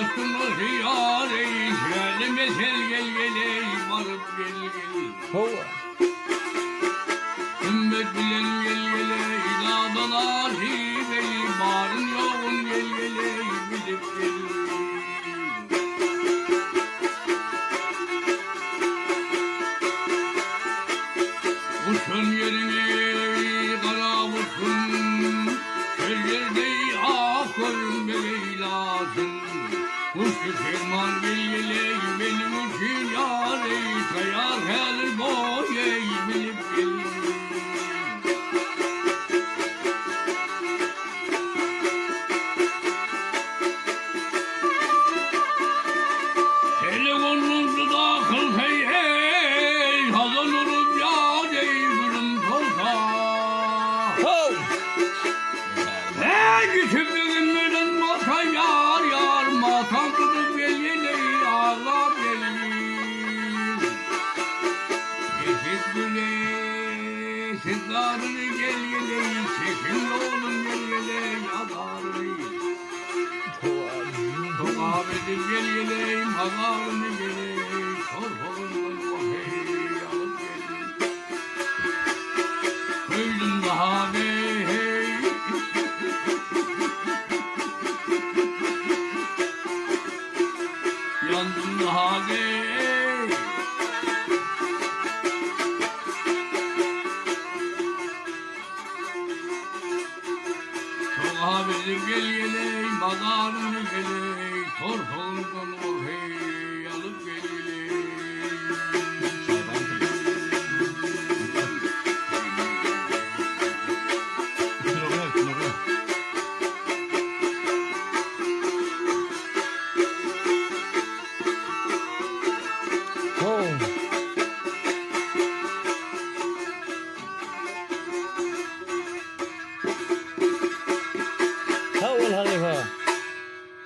dostumuz yar ey, gelme gel gel gel ey, varıp gel gel. Hova. Ümmet bilen gel gel ey, dağdan asip ey, varın yoğun gel gel ey, bilip gel. Uçun yerine kara uçun, her yerde akın beylasın. Kuşu ferman gel gel ey, benim için yar ey, kayar gelir boy ey, bilip gel. Telefonunuzda da kıl hey hey, hazan olup yar ey, gülüm kolsa. Ho. Hey küçüklüğüm neden mata yar yar, matam tutup gel gel ey, ağlar gelir. Geçip güle sızlarını gel gel ey, çekin oğlum gel gel ey, ağlar ey. Çok ahmedim gel gel ey, ağlarını gel ey, korkulundan o hey, alıp gel. Öldüm daha bey hey. Yandım daha bey. Çok ahmedim gel gel ey, ağlarını gel ey, korkulundan o